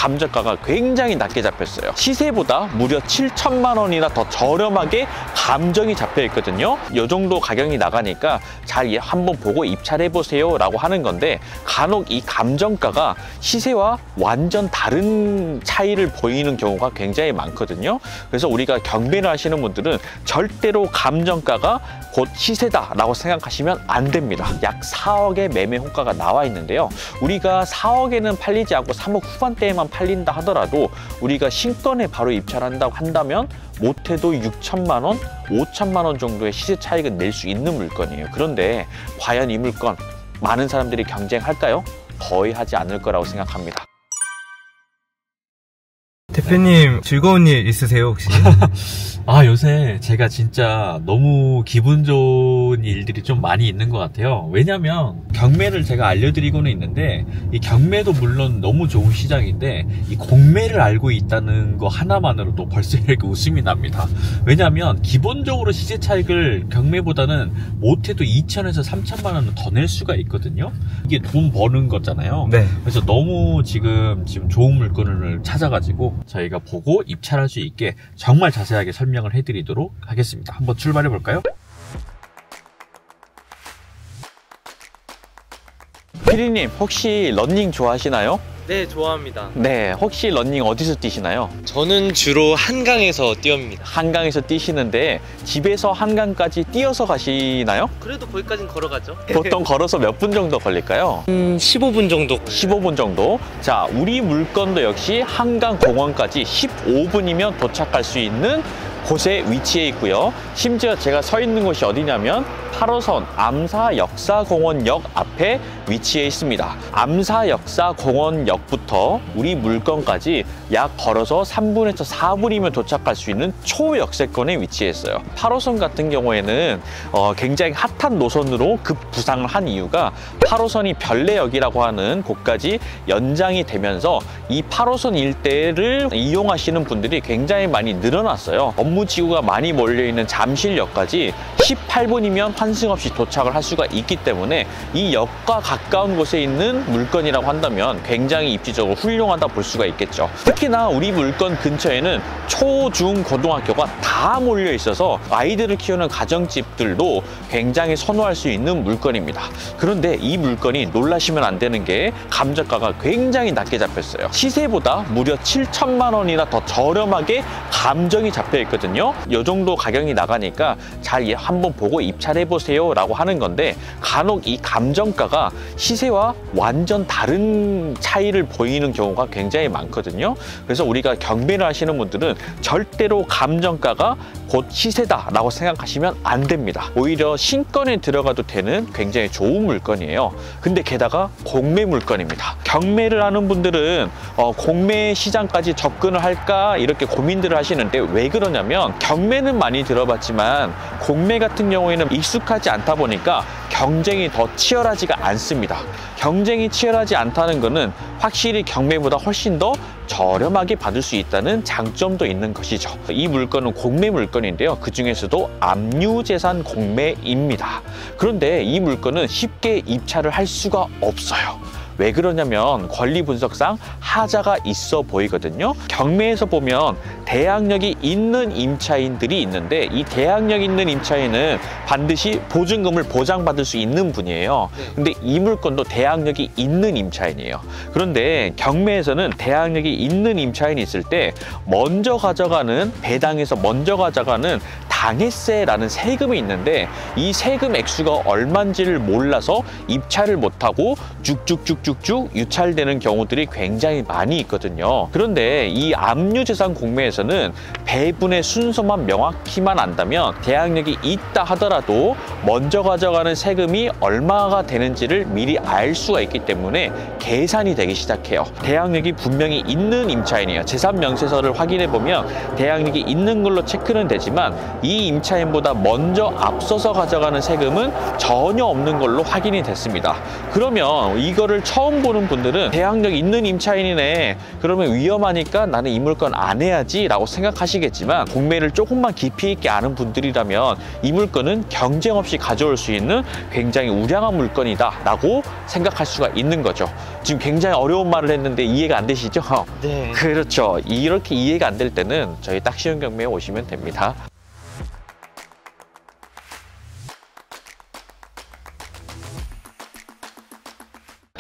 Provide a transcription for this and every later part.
감정가가 굉장히 낮게 잡혔어요. 시세보다 무려 7천만 원이나 더 저렴하게 감정이 잡혀 있거든요. 이 정도 가격이 나가니까 잘 한번 보고 입찰해 보세요 라고 하는 건데, 간혹 이 감정가가 시세와 완전 다른 차이를 보이는 경우가 굉장히 많거든요. 그래서 우리가 경매를 하시는 분들은 절대로 감정가가 곧 시세다 라고 생각하시면 안 됩니다. 약 4억의 매매 호가가 나와 있는데요, 우리가 4억에는 팔리지 않고 3억 후반대에만 팔린다 하더라도 우리가 신건에 바로 입찰한다고 한다면 못해도 6천만 원, 5천만 원 정도의 시세 차익은 낼 수 있는 물건이에요. 그런데 과연 이 물건 많은 사람들이 경쟁할까요? 거의 하지 않을 거라고 생각합니다. 대표님, 즐거운 일 있으세요 혹시? 요새 제가 진짜 너무 기분 좋은 일들이 좀 많이 있는 것 같아요. 왜냐면 경매를 제가 알려드리고는 있는데, 이 경매도 물론 너무 좋은 시장인데 이 공매를 알고 있다는 거 하나만으로도 벌써 이렇게 웃음이 납니다. 왜냐면 기본적으로 시세 차익을 경매보다는 못해도 2천에서 3천만 원은 더 낼 수가 있거든요. 이게 돈 버는 거잖아요. 네. 그래서 너무 지금 좋은 물건을 찾아가지고 저희가 보고 입찰할 수 있게 정말 자세하게 설명을 해드리도록 하겠습니다. 한번 출발해 볼까요? 피디님, 혹시 러닝 좋아하시나요? 네, 좋아합니다. 네, 혹시 러닝 어디서 뛰시나요? 저는 주로 한강에서 뛰어옵니다. 한강에서 뛰시는데 집에서 한강까지 뛰어서 가시나요? 그래도 거기까진 걸어가죠. 보통 걸어서 몇 분 정도 걸릴까요? 15분 정도. 15분 정도. 자, 우리 물건도 역시 한강공원까지 15분이면 도착할 수 있는 곳에 위치해 있고요. 심지어 제가 서 있는 곳이 어디냐면 8호선 암사역사공원역 앞에 위치해 있습니다. 암사역사공원역부터 우리 물건까지 약 걸어서 3분에서 4분이면 도착할 수 있는 초역세권에 위치해 있어요. 8호선 같은 경우에는 굉장히 핫한 노선으로 급부상을 한 이유가 8호선이 별내역이라고 하는 곳까지 연장이 되면서 이 8호선 일대를 이용하시는 분들이 굉장히 많이 늘어났어요. 업무지구가 많이 몰려있는 잠실역까지 18분이면 환승 없이 도착을 할 수가 있기 때문에 이 역과 가까운 곳에 있는 물건이라고 한다면 굉장히 입지적으로 훌륭하다 볼 수가 있겠죠. 특히나 우리 물건 근처에는 초, 중, 고등학교가 다 몰려 있어서 아이들을 키우는 가정집들도 굉장히 선호할 수 있는 물건입니다. 그런데 이 물건이 놀라시면 안 되는 게 감정가가 굉장히 낮게 잡혔어요. 시세보다 무려 7천만 원이나 더 저렴하게 감정이 잡혀 있거든요. 이 정도 가격이 나가니까 잘 한번 보고 입찰해 보세요 라고 하는 건데, 간혹 이 감정가가 시세와 완전 다른 차이를 보이는 경우가 굉장히 많거든요. 그래서 우리가 경매를 하시는 분들은 절대로 감정가가 곧 시세다 라고 생각하시면 안 됩니다. 오히려 신건에 들어가도 되는 굉장히 좋은 물건이에요. 근데 게다가 공매 물건입니다. 경매를 하는 분들은 공매 시장까지 접근을 할까 이렇게 고민들을 하시는데, 왜 그러냐면 경매는 많이 들어봤지만 공매 같은 경우에는 익숙하지 않다 보니까 경쟁이 더 치열하지가 않습니다. 경쟁이 치열하지 않다는 것은 확실히 경매보다 훨씬 더 저렴하게 받을 수 있다는 장점도 있는 것이죠. 이 물건은 공매 물건인데요, 그 중에서도 압류재산 공매입니다. 그런데 이 물건은 쉽게 입찰을 할 수가 없어요. 왜 그러냐면 권리 분석상 하자가 있어 보이거든요. 경매에서 보면 대항력이 있는 임차인들이 있는데, 이 대항력 있는 임차인은 반드시 보증금을 보장받을 수 있는 분이에요. 근데 이 물건도 대항력이 있는 임차인이에요. 그런데 경매에서는 대항력이 있는 임차인이 있을 때 먼저 가져가는, 배당에서 먼저 가져가는 당해세라는 세금이 있는데, 이 세금 액수가 얼마인지를 몰라서 입찰을 못하고 쭉쭉쭉 유찰되는 경우들이 굉장히 많이 있거든요. 그런데 이 압류재산 공매에서는 배분의 순서만 명확히만 안다면 대항력이 있다 하더라도 먼저 가져가는 세금이 얼마가 되는지를 미리 알 수가 있기 때문에 계산이 되기 시작해요. 대항력이 분명히 있는 임차인이에요. 재산명세서를 확인해 보면 대항력이 있는 걸로 체크는 되지만 이 임차인보다 먼저 앞서서 가져가는 세금은 전혀 없는 걸로 확인이 됐습니다. 그러면 이거를 처음 보는 분들은 대항력 있는 임차인이네, 그러면 위험하니까 나는 이 물건 안 해야지 라고 생각하시겠지만, 공매를 조금만 깊이 있게 아는 분들이라면 이 물건은 경쟁 없이 가져올 수 있는 굉장히 우량한 물건이다 라고 생각할 수가 있는 거죠. 지금 굉장히 어려운 말을 했는데 이해가 안 되시죠? 네. 그렇죠. 이렇게 이해가 안 될 때는 저희 딱 쉬운 경매에 오시면 됩니다.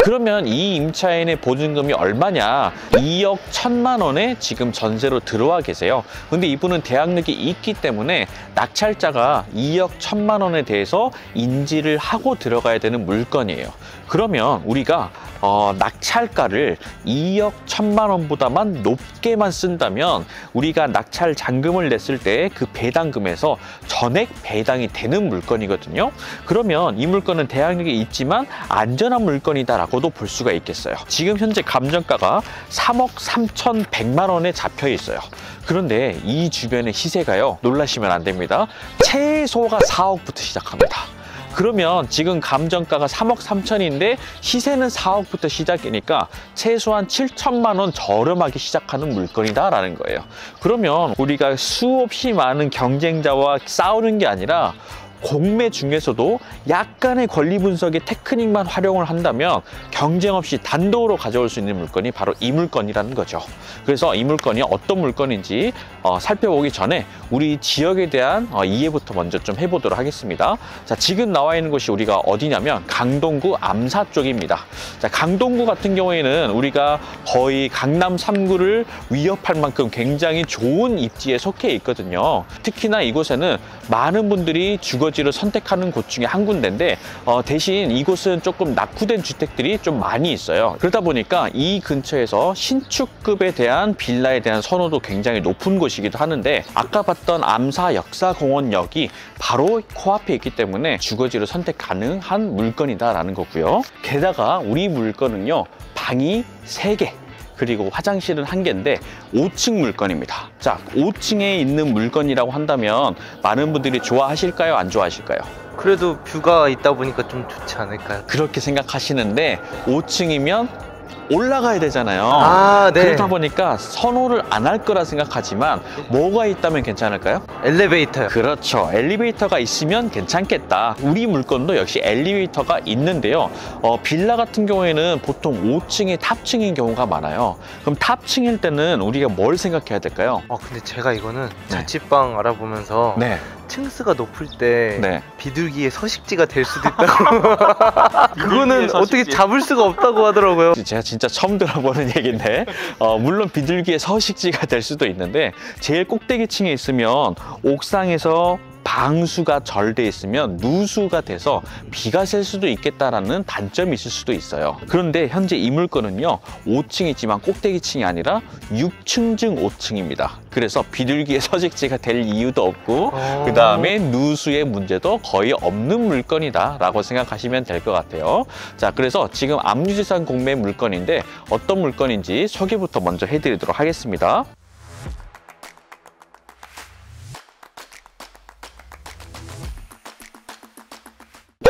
그러면 이 임차인의 보증금이 얼마냐? 2억 1천만 원에 지금 전세로 들어와 계세요. 근데 이분은 대항력이 있기 때문에 낙찰자가 2억 1천만 원에 대해서 인지를 하고 들어가야 되는 물건이에요. 그러면 우리가 낙찰가를 2억 1천만 원보다만 높게만 쓴다면 우리가 낙찰 잔금을 냈을 때 그 배당금에서 전액 배당이 되는 물건이거든요. 그러면 이 물건은 대항력이 있지만 안전한 물건이다라고도 볼 수가 있겠어요. 지금 현재 감정가가 3억 3,100만 원에 잡혀 있어요. 그런데 이 주변의 시세가요, 놀라시면 안 됩니다. 최소가 4억부터 시작합니다. 그러면 지금 감정가가 3억 3천인데 시세는 4억부터 시작이니까 최소한 7천만 원 저렴하게 시작하는 물건이다라는 거예요. 그러면 우리가 수없이 많은 경쟁자와 싸우는 게 아니라 공매 중에서도 약간의 권리 분석의 테크닉만 활용을 한다면 경쟁 없이 단독으로 가져올 수 있는 물건이 바로 이 물건이라는 거죠. 그래서 이 물건이 어떤 물건인지 살펴보기 전에 우리 지역에 대한 이해부터 먼저 좀 해보도록 하겠습니다. 자, 지금 나와 있는 곳이 우리가 어디냐면 강동구 암사 쪽입니다. 자, 강동구 같은 경우에는 우리가 거의 강남 3구를 위협할 만큼 굉장히 좋은 입지에 속해 있거든요. 특히나 이곳에는 많은 분들이 주거지를 선택하는 곳 중에 한 군데인데 대신 이곳은 조금 낙후된 주택들이 좀 많이 있어요. 그러다 보니까 이 근처에서 신축급에 대한 빌라에 대한 선호도 굉장히 높은 곳이기도 하는데, 아까 봤던 암사 역사공원역이 바로 코앞에 있기 때문에 주거지로 선택 가능한 물건이다라는 거고요. 게다가 우리 물건은요, 방이 3개 그리고 화장실은 1개인데 5층 물건입니다. 자, 5층에 있는 물건이라고 한다면 많은 분들이 좋아하실까요? 안 좋아하실까요? 그래도 뷰가 있다 보니까 좀 좋지 않을까요? 그렇게 생각하시는데 5층이면 올라가야 되잖아요. 아, 네. 그렇다 보니까 선호를 안 할 거라 생각하지만 뭐가 있다면 괜찮을까요? 엘리베이터요. 그렇죠. 엘리베이터가 있으면 괜찮겠다. 우리 물건도 역시 엘리베이터가 있는데요. 빌라 같은 경우에는 보통 5층이 탑층인 경우가 많아요. 그럼 탑층일 때는 우리가 뭘 생각해야 될까요? 근데 제가 이거는 자취방 알아보면서 네. 층수가 높을 때 네. 비둘기의 서식지가 될 수도 있다고. 그거는 어떻게 잡을 수가 없다고 하더라고요. 제가 진짜 처음 들어보는 얘기인데 물론 비둘기의 서식지가 될 수도 있는데, 제일 꼭대기층에 있으면 옥상에서 방수가 잘 돼 있으면 누수가 돼서 비가 셀 수도 있겠다라는 단점이 있을 수도 있어요. 그런데 현재 이 물건은요, 5층이지만 꼭대기층이 아니라 6층 중 5층입니다. 그래서 비둘기의 서식지가 될 이유도 없고 그 다음에 누수의 문제도 거의 없는 물건이다 라고 생각하시면 될 것 같아요. 자, 그래서 지금 압류재산 공매 물건인데 어떤 물건인지 소개부터 먼저 해드리도록 하겠습니다.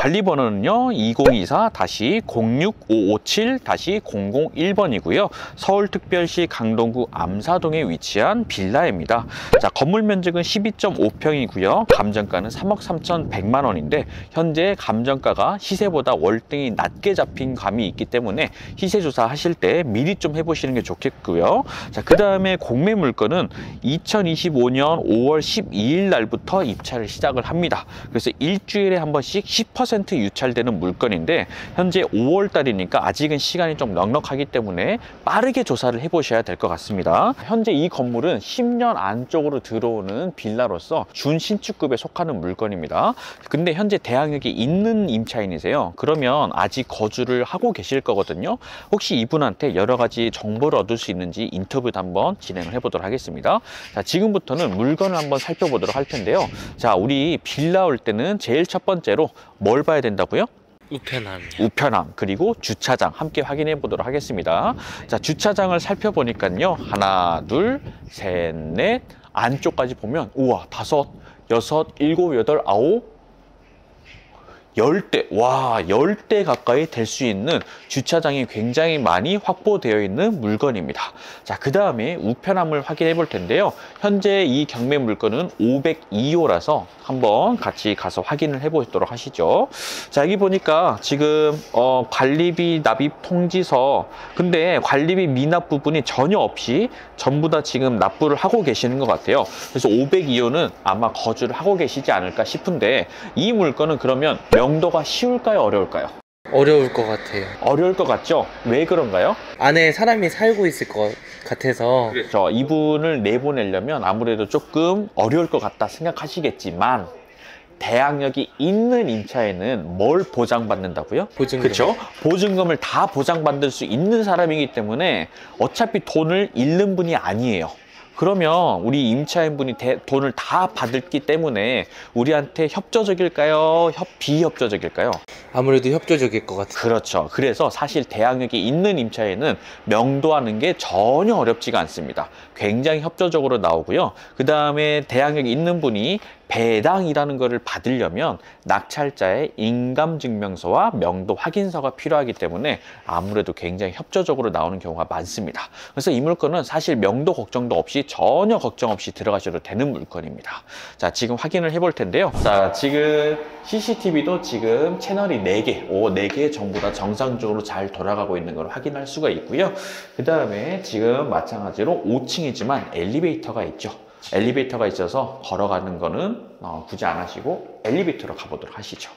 관리번호는요 2024-06557-001번이고요. 서울특별시 강동구 암사동에 위치한 빌라입니다. 자, 건물 면적은 12.5평이고요. 감정가는 3억 3,100만 원인데 현재 감정가가 시세보다 월등히 낮게 잡힌 감이 있기 때문에 시세 조사 하실 때 미리 좀 해보시는 게 좋겠고요. 자, 그 다음에 공매 물건은 2025년 5월 12일 날부터 입찰을 시작을 합니다. 그래서 일주일에 한 번씩 10% 유찰되는 물건인데 현재 5월 달이니까 아직은 시간이 좀 넉넉하기 때문에 빠르게 조사를 해보셔야 될 것 같습니다. 현재 이 건물은 10년 안쪽으로 들어오는 빌라로서 준신축급에 속하는 물건입니다. 근데 현재 대항력이 있는 임차인이세요. 그러면 아직 거주를 하고 계실 거거든요. 혹시 이분한테 여러 가지 정보를 얻을 수 있는지 인터뷰도 한번 진행을 해보도록 하겠습니다. 자, 지금부터는 물건을 한번 살펴보도록 할 텐데요. 자, 우리 빌라 올 때는 제일 첫 번째로 뭘 봐야 된다고요? 우편함 그리고 주차장 함께 확인해 보도록 하겠습니다. 자, 주차장을 살펴보니까요, 하나, 둘, 셋, 넷, 안쪽까지 보면 우와, 5, 6, 7, 8, 9, 10대, 와, 10대 가까이 될 수 있는 주차장이 굉장히 많이 확보되어 있는 물건입니다. 자, 그 다음에 우편함을 확인해 볼 텐데요. 현재 이 경매 물건은 502호라서 한번 같이 가서 확인을 해 보도록 하시죠. 자, 여기 보니까 지금 관리비 납입 통지서, 근데 관리비 미납 부분이 전혀 없이 전부 다 지금 납부를 하고 계시는 것 같아요. 그래서 502호는 아마 거주를 하고 계시지 않을까 싶은데, 이 물건은 그러면 명도가 쉬울까요, 어려울까요? 어려울 것 같아요. 어려울 것 같죠? 왜 그런가요? 안에 사람이 살고 있을 것 같아서. 그렇죠. 이분을 내보내려면 아무래도 조금 어려울 것 같다 생각하시겠지만, 대항력이 있는 임차인은 뭘 보장받는다고요? 보증금. 그렇죠? 보증금을 다 보장받을 수 있는 사람이기 때문에 어차피 돈을 잃는 분이 아니에요. 그러면 우리 임차인분이 돈을 다 받았기 때문에 우리한테 협조적일까요? 비협조적일까요? 아무래도 협조적일 것 같아요. 그렇죠. 그래서 사실 대항력이 있는 임차인은 명도하는 게 전혀 어렵지가 않습니다. 굉장히 협조적으로 나오고요. 그 다음에 대항력이 있는 분이 배당이라는 것을 받으려면 낙찰자의 인감증명서와 명도 확인서가 필요하기 때문에 아무래도 굉장히 협조적으로 나오는 경우가 많습니다. 그래서 이 물건은 사실 명도 걱정도 없이 전혀 걱정 없이 들어가셔도 되는 물건입니다. 자, 지금 확인을 해볼 텐데요. 자, 지금 CCTV도 지금 채널이 4개, 4개 전부 다 정상적으로 잘 돌아가고 있는 걸 확인할 수가 있고요. 그 다음에 지금 마찬가지로 5층이지만 엘리베이터가 있죠. 엘리베이터가 있어서 걸어가는 거는 굳이 안 하시고 엘리베이터로 가보도록 하시죠.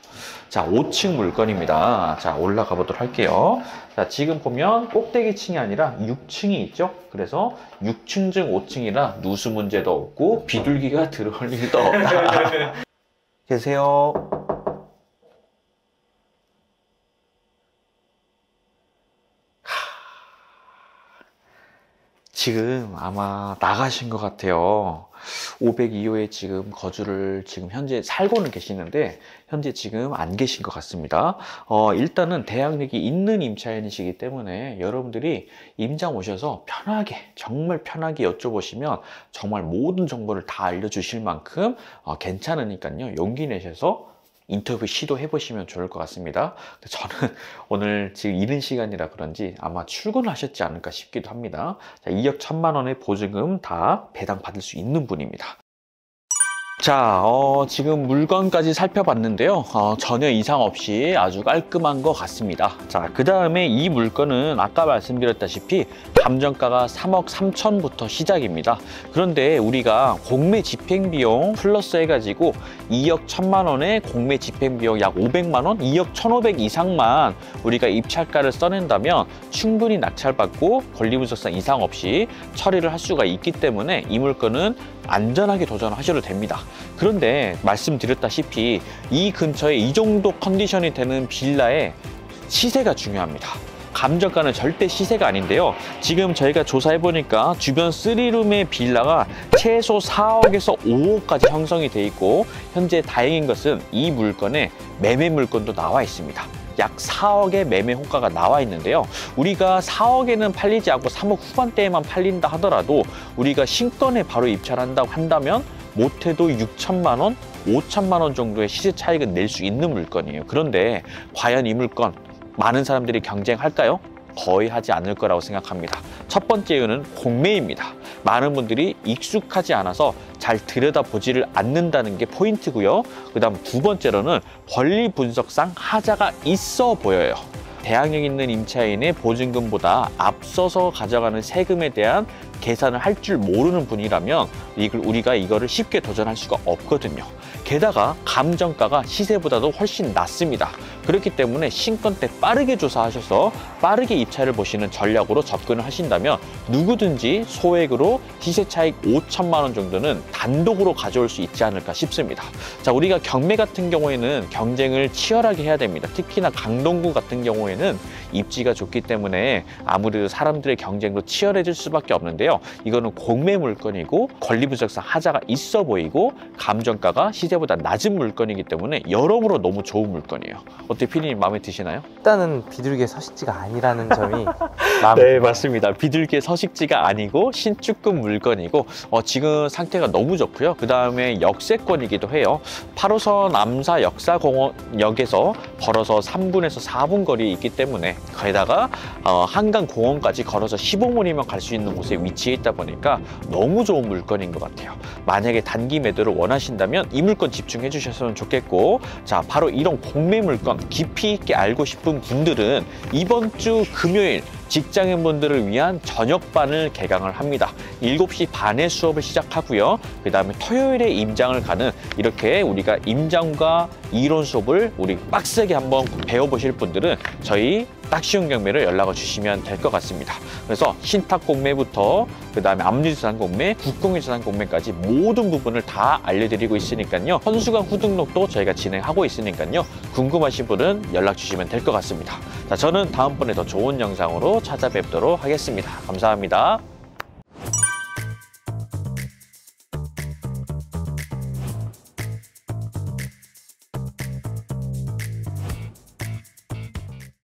자, 5층 물건입니다. 자, 올라가 보도록 할게요. 자, 지금 보면 꼭대기층이 아니라 6층이 있죠. 그래서 6층 중 5층이라 누수 문제도 없고 비둘기가 들어올 일도 없다. 계세요? 지금 아마 나가신 것 같아요. 502호에 지금 거주를 지금 현재 살고는 계시는데 현재 지금 안 계신 것 같습니다. 일단은 대항력이 있는 임차인이시기 때문에 여러분들이 임장 오셔서 편하게, 정말 편하게 여쭤보시면 정말 모든 정보를 다 알려주실 만큼 괜찮으니까요. 용기 내셔서 인터뷰 시도해 보시면 좋을 것 같습니다. 저는 오늘 지금 이른 시간이라 그런지 아마 출근하셨지 않을까 싶기도 합니다. 자, 2억 1,000만 원의 보증금 다 배당 받을 수 있는 분입니다. 자, 지금 물건까지 살펴봤는데요. 전혀 이상 없이 아주 깔끔한 것 같습니다. 자, 그 다음에 이 물건은 아까 말씀드렸다시피 감정가가 3억 3천부터 시작입니다. 그런데 우리가 공매 집행비용 플러스 해가지고 2억 1,000만 원의 공매 집행비용 약 500만 원, 2억 1,500 이상만 우리가 입찰가를 써낸다면 충분히 낙찰받고 권리분석상 이상 없이 처리를 할 수가 있기 때문에 이 물건은 안전하게 도전하셔도 됩니다. 그런데 말씀드렸다시피 이 근처에 이 정도 컨디션이 되는 빌라의 시세가 중요합니다. 감정가는 절대 시세가 아닌데요. 지금 저희가 조사해보니까 주변 3룸의 빌라가 최소 4억에서 5억까지 형성이 돼 있고 현재 다행인 것은 이 물건에 매매 물건도 나와 있습니다. 약 4억의 매매 호가가 나와 있는데요. 우리가 4억에는 팔리지 않고 3억 후반대에만 팔린다 하더라도 우리가 신건에 바로 입찰한다고 한다면 못해도 6천만 원, 5천만 원 정도의 시세 차익은 낼 수 있는 물건이에요. 그런데 과연 이 물건 많은 사람들이 경쟁할까요? 거의 하지 않을 거라고 생각합니다. 첫 번째 이유는 공매입니다. 많은 분들이 익숙하지 않아서 잘 들여다보지를 않는다는 게 포인트고요. 그 다음 두 번째로는 권리 분석상 하자가 있어 보여요. 대항력 있는 임차인의 보증금보다 앞서서 가져가는 세금에 대한 계산을 할 줄 모르는 분이라면 우리가 이거를 쉽게 도전할 수가 없거든요. 게다가 감정가가 시세보다도 훨씬 낮습니다. 그렇기 때문에 신건 때 빠르게 조사하셔서 빠르게 입찰을 보시는 전략으로 접근을 하신다면 누구든지 소액으로 시세 차익 5천만 원 정도는 단독으로 가져올 수 있지 않을까 싶습니다. 자, 우리가 경매 같은 경우에는 경쟁을 치열하게 해야 됩니다. 특히나 강동구 같은 경우에는 경우에는 입지가 좋기 때문에 아무래도 사람들의 경쟁도 치열해질 수밖에 없는데요. 이거는 공매 물건이고 권리부적성 하자가 있어 보이고 감정가가 시세보다 낮은 물건이기 때문에 여러모로 너무 좋은 물건이에요. 어떻게 피디님 마음에 드시나요? 일단은 비둘기의 서식지가 아니라는 점이 마음에 네, 들어요. 맞습니다. 비둘기의 서식지가 아니고 신축급 물건이고 지금 상태가 너무 좋고요. 그 다음에 역세권이기도 해요. 8호선 암사 역사공원역에서 걸어서 3분에서 4분 거리에 있기 때문에 거기다가 한강공원까지 걸어서 15분이면 갈 수 있는 곳에 위치해 있다 보니까 너무 좋은 물건인 것 같아요. 만약에 단기 매도를 원하신다면 이 물건 집중해 주셨으면 좋겠고, 자, 바로 이런 공매 물건 깊이 있게 알고 싶은 분들은 이번 주 금요일 직장인분들을 위한 저녁반을 개강을 합니다. 7시 반에 수업을 시작하고요. 그 다음에 토요일에 임장을 가는, 이렇게 우리가 임장과 이론 수업을 우리 빡세게 한번 배워보실 분들은 저희 딱 쉬운 경매를 연락을 주시면 될 것 같습니다. 그래서 신탁 공매부터 그 다음에 압류자산 공매, 국공유자산 공매까지 모든 부분을 다 알려드리고 있으니까요. 선수강 후등록도 저희가 진행하고 있으니까요. 궁금하신 분은 연락 주시면 될 것 같습니다. 자, 저는 다음번에 더 좋은 영상으로 찾아뵙도록 하겠습니다. 감사합니다.